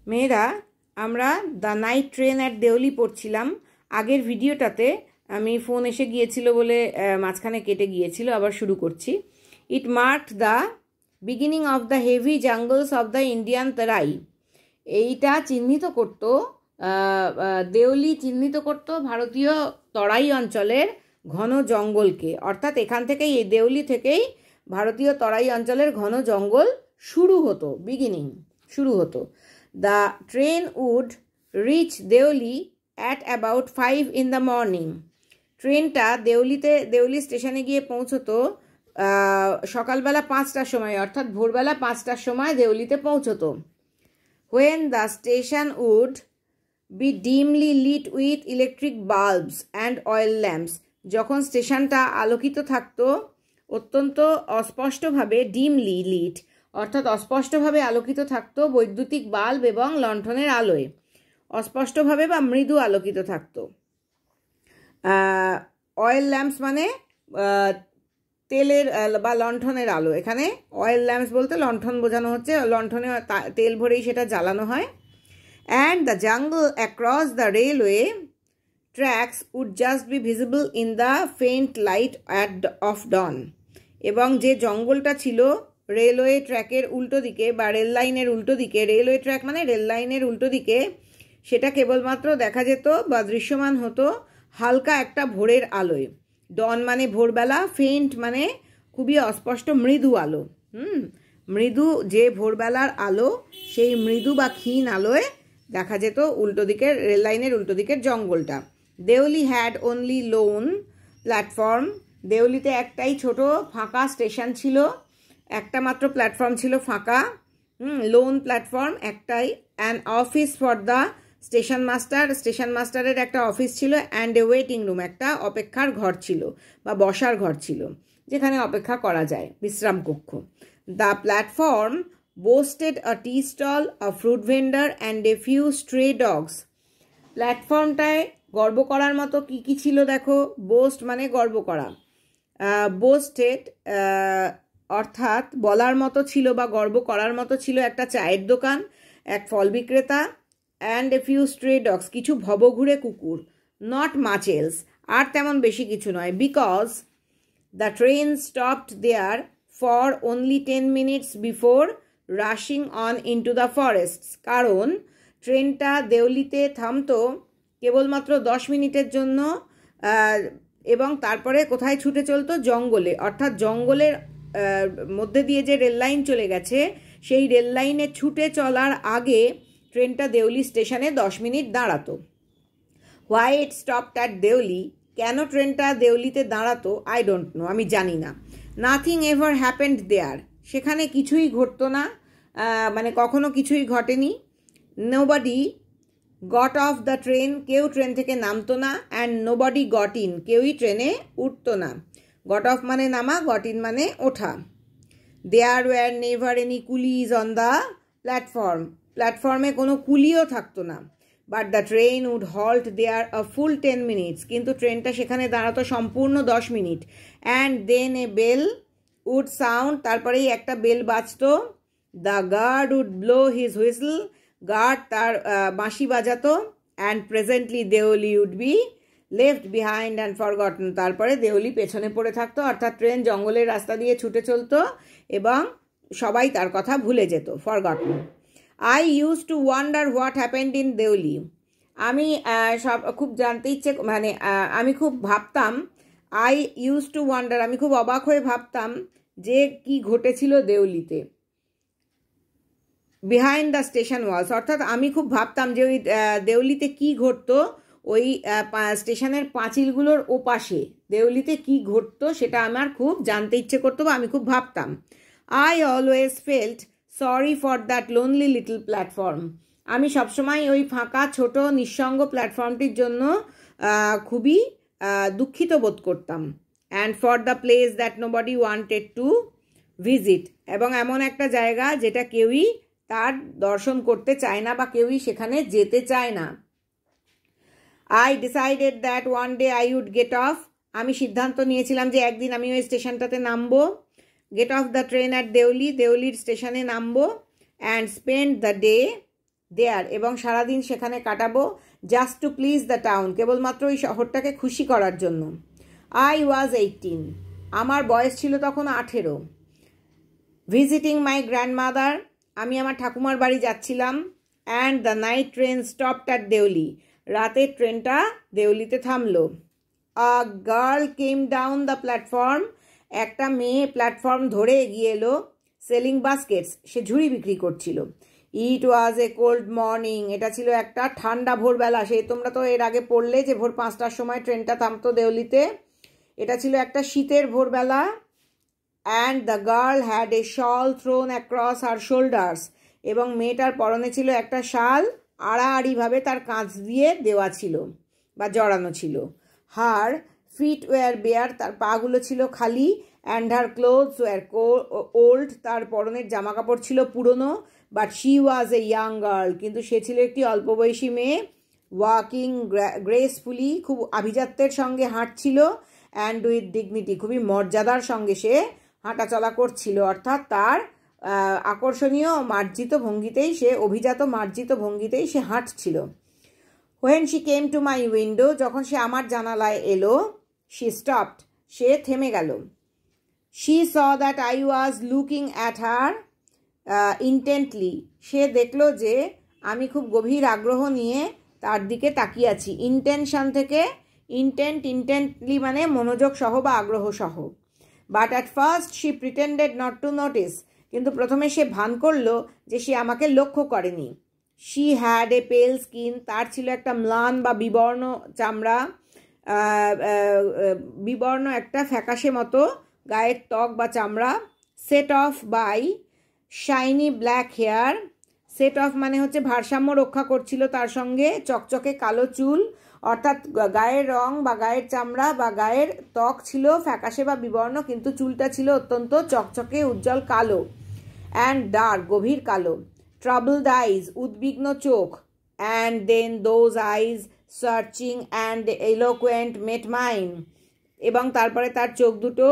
মেয়েরা আমরা the night train at Deoli পড়ছিলাম। আগের ভিডিওটাতে আমি ফোন এসে গিয়েছিল বলে মাঝখানে কেটে গিয়েছিল, আবার শুরু করছি। It marked the beginning of the heavy jungles of the Indian Terai. এইটা চিহ্নিত করত, দেওলি চিহ্নিত করত ভারতীয় তরাই অঞ্চলের ঘন জঙ্গলকে। অর্থাৎ এখান থেকেই, এই দেওলি থেকেই ভারতীয় তরাই অঞ্চলের ঘন জঙ্গল শুরু হতো, বিগিনিং শুরু হতো। The train would reach Deoli at about 5 in the morning. ট্রেনটা দেওলি স্টেশনে গিয়ে পৌঁছতো সকালবেলা 5টার সময়, অর্থাৎ ভোরবেলা 5টার সময় দেওলিতে পৌঁছতো। When the station would be dimly lit with electric bulbs and oil lamps. যখন স্টেশনটা আলোকিত থাকতো অত্যন্ত অস্পষ্টভাবে, ডিমলি লিট অর্থাৎ অস্পষ্টভাবে আলোকিত থাকতো বৈদ্যুতিক বাল্ব এবং লণ্ঠনের আলোয়। অস্পষ্টভাবে বা মৃদু আলোকিত থাকতো। অয়েল ল্যাম্পস মানে তেলের বা লণ্ঠনের আলো। এখানে অয়েল ল্যাম্পস বলতে লণ্ঠন বোঝানো হচ্ছে, লণ্ঠনে তেল ভরেই সেটা জ্বালানো হয়। And the jungle across the railway tracks would just be visible in the faint light of dawn. এবং যে জঙ্গলটা ছিল রেলওয়ে ট্র্যাকের উল্টো দিকে বা রেল লাইনের উল্টো দিকে, রেলওয়ে ট্র্যাক মানে রেল লাইনের উল্টো দিকে, সেটা কেবলমাত্র দেখা যেত বা দৃশ্যমান হতো হালকা একটা ভোরের আলোয়। ডন মানে ভোরবেলা, ফেন্ট মানে খুবই অস্পষ্ট, মৃদু আলো। মৃদু যে ভোরবেলার আলো, সেই মৃদু বা ক্ষীণ আলোয় দেখা যেত উল্টো দিকের, রেল লাইনের উল্টো দিকের জঙ্গলটা। Deoli had only lone platform. দেওলিতে একটাই ছোট ফাঁকা স্টেশন ছিল, একটা মাত্র প্ল্যাটফর্ম ছিল ফাঁকা, লোন প্ল্যাটফর্ম একটাই। An office for the station master, station মাস্টারের একটা অফিস ছিল। অ্যান্ড এ ওয়েটিং রুম, একটা অপেক্ষার ঘর ছিল বা বসার ঘর ছিল, যেখানে অপেক্ষা করা যায়, বিশ্রাম কক্ষ। The platform boasted a tea stall, a fruit vendor and a few stray dogs. প্ল্যাটফর্মটায় গর্ব করার মতো কি কি ছিল দেখো। বোস্ট মানে গর্ব করা, বোস্টেড অর্থাৎ বলার মতো ছিল বা গর্ব করার মতো ছিল একটা চায়ের দোকান, এক ফল বিক্রেতা, and a few stray dogs কিছু ভবঘুরে কুকুর, নট মাচ এলস আর তেমন বেশি কিছু নয়। Because the train stopped there for only 10 minutes before rushing on into the forests. কারণ ট্রেনটা দেওলিতে থামতো কেবলমাত্র 10 মিনিটের জন্য, এবং তারপরে কোথায় ছুটে চলতো? জঙ্গলে। অর্থাৎ জঙ্গলের মধ্যে দিয়ে যে রেল লাইন চলে গেছে, সেই রেল লাইনে ছুটে চলার আগে ট্রেনটা দেওলি স্টেশনে 10 মিনিট দাঁড়াতো। Why it stopped at Deoli, কেন ট্রেনটা দেওলিতে দাঁড়াতো? আই ডোন্ট নো, আমি জানি না। নাথিং এভার হ্যাপেন্ড দেয়ার, সেখানে কিছুই ঘটতো না, মানে কখনো কিছুই ঘটেনি। Nobody got off the train, কেউ ট্রেন থেকে নামতো না। অ্যান্ড নোবডি গট ইন, কেউই ট্রেনে উঠতো না। গট অফ মানে নামা, গট ইন মানে ওঠা। There were never any coolies on the platform, প্ল্যাটফর্মে কোনো কুলিও থাকতো না। But the train would halt there a full 10 minutes, কিন্তু ট্রেনটা সেখানে দাঁড়াতো সম্পূর্ণ 10 minute. And then a bell would sound, তারপরেই একটা বেল বাজতো। The guard would blow his whistle, guard তার বাঁশি বাজাতো। And presently Deoli would be left behind and forgotten, তারপরে দেওলি পেছনে পড়ে থাকতো। অর্থাৎ ট্রেন জঙ্গলের রাস্তা দিয়ে ছুটে চলতো এবং সবাই তার কথা ভুলে যেত, forgotten. I use to wonder what happened in Deoli, আমি খুব জানতে ইচ্ছে, মানে আমি খুব ভাবতাম। আই ইউজ টু ওয়ান্ডার, আমি খুব অবাক হয়ে ভাবতাম যে কি ঘটেছিল দেওলিতে। বিহাইন্ড দ্য স্টেশন ওয়ালস, অর্থাৎ আমি খুব ভাবতাম যে ওই দেওলিতে কি ঘটতো, ওই স্টেশনের পাঁচিলগুলোর ওপাশে দেওলিতে কি ঘটতো সেটা আমার খুব জানতে ইচ্ছে করতো বা আমি খুব ভাবতাম। I always felt sorry for that lonely little platform, আমি সবসময় ওই ফাঁকা ছোট নিঃসঙ্গ প্ল্যাটফর্মটির জন্য খুবই দুঃখিত বোধ করতাম। And for the place that nobody wanted to visit, এবং এমন একটা জায়গা যেটা কেউই তার দর্শন করতে চায় না বা কেউই সেখানে যেতে চায় না। I decided that one day I would get off, আমি সিদ্ধান্ত নিয়েছিলাম যে একদিন আমি ওই স্টেশনটাতে নামবো। Get off the train at Deoli, দেওলির স্টেশনে নামবো। And spend the day there, এবং সারাদিন সেখানে কাটাবো, just to please the town, কেবলমাত্র ওই শহরটাকে খুশি করার জন্য। আই ওয়াজ 18, আমার বয়স ছিল তখন 18। ভিজিটিং মাই গ্র্যান্ডমাদার, আমি আমার ঠাকুমার বাড়ি যাচ্ছিলাম। And the night train stopped at Deoli, রাতের ট্রেনটা দেউলিতে থামলো। A girl came down the platform, একটা মেয়ে প্ল্যাটফর্ম ধরে এগিয়ে এলো। সেলিং বাস্কেটস, সে ঝুড়ি বিক্রি করছিল। ইট ওয়াজ এ কোল্ড মর্নিং, এটা ছিল একটা ঠান্ডা ভোরবেলা। সেই তোমরা তো এর আগে পড়লে যে ভোর 5টার সময় ট্রেনটা থামতো দেউলিতে, এটা ছিল একটা শীতের ভোরবেলা। And the girl had a shawl thrown across her shoulders, এবং মেয়েটার পরনে ছিল একটা শাল, আড়াআড়িভাবে তার কাঁচ দিয়ে দেওয়া ছিল বা জড়ানো ছিল। হার ফিট ওয়ার বেয়ার, তার পাগুলো ছিল খালি। And her clothes were old, তার পরনের জামা কাপড় ছিল পুরনো। But she was a young girl, কিন্তু সে ছিল একটি অল্প বয়সী মেয়ে। ওয়াকিং গ্রেসফুলি, খুব আভিজাত্যের সঙ্গে হাঁটছিল। অ্যান্ড উইথ ডিগনিটি, খুবই মর্যাদার সঙ্গে সে হাঁটাচলা করছিল, অর্থাৎ তার আকর্ষণীয় মার্জিত ভঙ্গিতেই সে, অভিজাত মার্জিত ভঙ্গিতেই সে হাঁটছিল। When she came to my window, যখন সে আমার জানালায় এলো, শি স্টপড, সে থেমে গেল। She saw that I was looking at her intently, সে দেখলো যে আমি খুব গভীর আগ্রহ নিয়ে তার দিকে তাকিয়ে আছি। ইন্টেনশন থেকে ইন্টেন্টলি মানে মনোযোগ সহ বা আগ্রহ সহ। But at first she pretended not to notice, কিন্তু প্রথমে সে ভান করলো যে সে আমাকে লক্ষ্য করেনি। শি হ্যাড এ পেল স্কিন, তার ছিল একটা ম্লান বা বিবর্ণ চামড়া, বিবর্ণ একটা ফ্যাকাশে মতো গায়ের ত্বক বা চামড়া। Set off by shiny black hair, set off মানে হচ্ছে ভারসাম্য রক্ষা করছিল তার সঙ্গে চকচকে কালো চুল, অর্থাৎ গায়ের রং বা গায়ের চামড়া বা গায়ের ত্বক ছিল ফ্যাকাশে বা বিবর্ণ, কিন্তু চুলটা ছিল অত্যন্ত চকচকে উজ্জ্বল কালো। অ্যান্ড ডার্ক, গভীর কালো। ট্রাবলড আইজ, উদ্বিগ্ন চোখ। And then those eyes searching and eloquent met mine, এবং তারপরে তার চোখ দুটো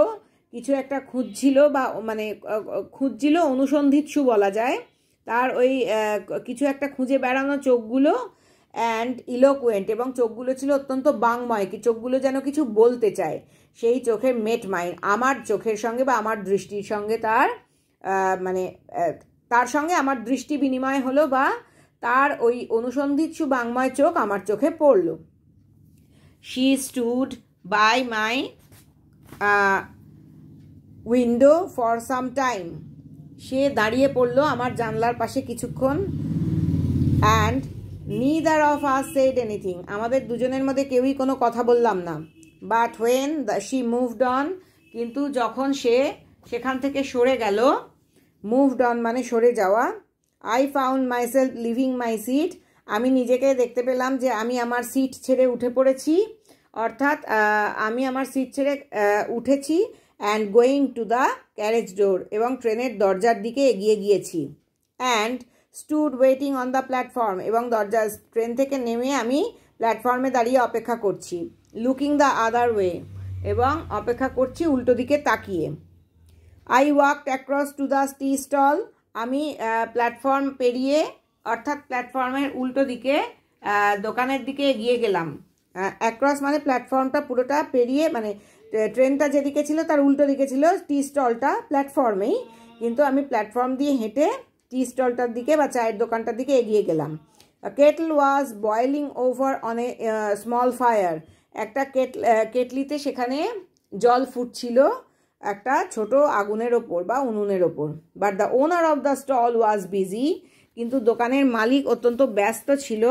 কিছু একটা খুঁজছিল বা মানে খুঁজছিল, অনুসন্ধিৎসু বলা যায়। তার ওই কিছু একটা খুঁজে বেড়ানো চোখগুলো। অ্যান্ড ইলোকুয়েন্ট, এবং চোখগুলো ছিল অত্যন্ত বাংময়, কি চোখগুলো যেন কিছু বলতে চায়। সেই চোখের মেট মাইন, আমার চোখের সঙ্গে বা আমার দৃষ্টির সঙ্গে তার মানে তার সঙ্গে আমার দৃষ্টি বিনিময় হলো, বা তার ওই অনুসন্ধিৎসু বাংময় চোখ আমার চোখে পড়ল। She stood by my window for some time, সে দাঁড়িয়ে পড়লো আমার জানলার পাশে কিছুক্ষণ। And neither of us said anything, আমাদের দুজনের মধ্যে কেউই কোনো কথা বললাম না। But when she moved on, কিন্তু যখন সে সেখান থেকে সরে গেল, মুভড অন মানে সরে যাওয়া। I found myself leaving my seat, আমি নিজেকে দেখতে পেলাম যে আমি আমার সিট ছেড়ে উঠে পড়েছি, অর্থাৎ আমি আমার সিট ছেড়ে উঠেছি। And going to the carriage door, এবং ট্রেনের দরজার দিকে এগিয়ে গিয়েছি। And stood waiting on the platform, এবং ট্রেন থেকে নেমে আমি প্ল্যাটফর্মে দাঁড়িয়ে অপেক্ষা করছি। লুকিং দ্য আদার ওয়ে, এবং অপেক্ষা করছি উল্টো দিকে তাকিয়ে। I walked across to the tea stall, আমি প্ল্যাটফর্ম পেরিয়ে, অর্থাৎ প্ল্যাটফর্মের উল্টো দিকে দোকানের দিকে এগিয়ে গেলাম। অ্যাক্রস মানে প্ল্যাটফর্মটা পুরোটা পেরিয়ে, মানে ট্রেনটা যেদিকে ছিল তার উল্টো দিকে ছিল টি স্টলটা, প্ল্যাটফর্মেই, কিন্তু আমি প্ল্যাটফর্ম দিয়ে হেঁটে টি স্টলটার দিকে বা চায়ের দোকানটার দিকে এগিয়ে গেলাম। Kettle was boiling over on a small fire, একটা কেটলিতে সেখানে জল ফুটছিল একটা ছোট আগুনের ওপর বা উনুনের ওপর। But the owner of the stall was busy, কিন্তু দোকানের মালিক অত্যন্ত ব্যস্ত ছিল।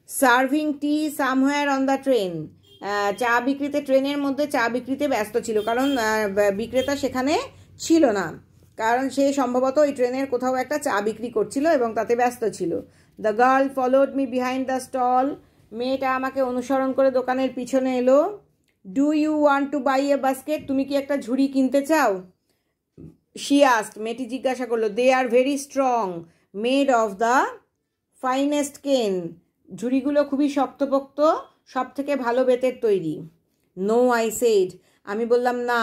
Serving tea somewhere on the train, চা বিক্রিতে, ট্রেনের মধ্যে চা বিক্রিতে ব্যস্ত ছিল, কারণ বিক্রেতা সেখানে ছিল না, কারণ সে সম্ভবত ওই ট্রেনের কোথাও একটা চা বিক্রি করছিল এবং তাতে ব্যস্ত ছিল। The girl followed me behind the stall, মেয়েটা আমাকে অনুসরণ করে দোকানের পিছনে এলো। Do you want to buy a basket, তুমি কি একটা ঝুড়ি কিনতে চাও? শি আস্কড, মেয়েটি জিজ্ঞাসা করলো। They are very strong, made of the finest cane, ঝুড়িগুলো খুবই শক্তপোক্ত, সব থেকে ভালো বেতের তৈরি। নো আই সেড, আমি বললাম না।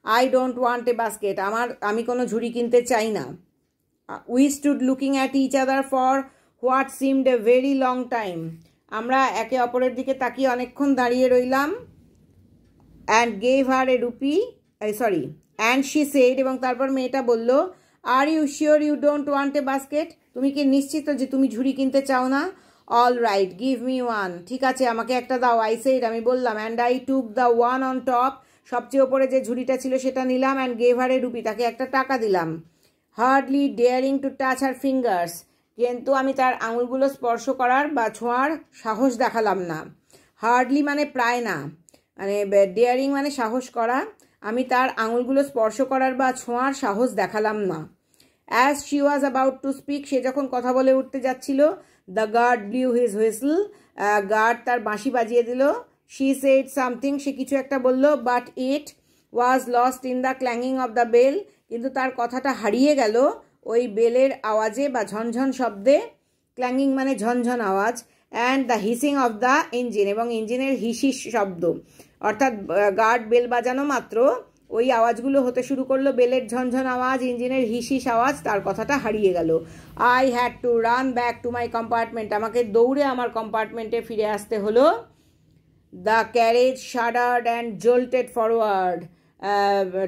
I don't want a basket, আমি কোনো ঝুড়ি কিনতে চাই না। We stood looking at each other for what seemed a very long time, আমরা একে অপরের দিকে তাকিয়ে অনেকক্ষণ দাঁড়িয়ে রইলাম। And gave her a rupee, and she said, এবং তারপর মেয়েটা বলল, are you sure you don't want a basket, তুমি কি নিশ্চিত যে তুমি ঝুড়ি কিনতে চাও না? All right, give me one, ঠিক আছে আমাকে একটা দাও। আই সেড, আমি বললাম। And I took the one on top, সবচেয়ে ওপরে যে ঝুড়িটা ছিল সেটা নিলাম। And gave her a rupee, তাকে একটা টাকা দিলাম। Hardly daring to touch her fingers, কিন্তু আমি তার আঙুলগুলো স্পর্শ করার বা ছোঁয়ার সাহস দেখালাম না। হার্ডলি মানে প্রায় না, মানে ডেয়ারিং মানে সাহস করা, আমি তার আঙুলগুলো স্পর্শ করার বা ছোঁয়ার সাহস দেখালাম না। As she was about to speak, সে যখন কথা বলে উঠতে যাচ্ছিল, the guard blew his whistle, guard তার বাঁশি বাজিয়ে দিল। শি সেড সামথিং, সে কিছু একটা বলল, but it was lost in the clanging of the bell, কিন্তু তার কথাটা হারিয়ে গেল ওই বেলের আওয়াজে বা ঝনঝন শব্দে। ক্ল্যাঙ্গিং মানে ঝনঝন আওয়াজ। And the hissing of the engine, এবং ইঞ্জিনের হিসিস শব্দ, অর্থাৎ গার্ড বেল বাজানো মাত্র ওই আওয়াজগুলো হতে শুরু করলো, বেলের ঝনঝন আওয়াজ, ইঞ্জিনের হিসিস আওয়াজ, তার কথাটা হারিয়ে গেল। I had to run back to my compartment, আমাকে দৌড়ে আমার কম্পার্টমেন্টে ফিরে আসতে হলো। The carriage shuddered and jolted forward,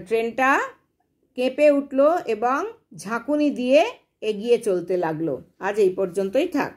ট্রেনটা কেঁপে উঠল এবং ঝাঁকুনি দিয়ে এগিয়ে চলতে লাগলো। আজ এই পর্যন্তই থাক।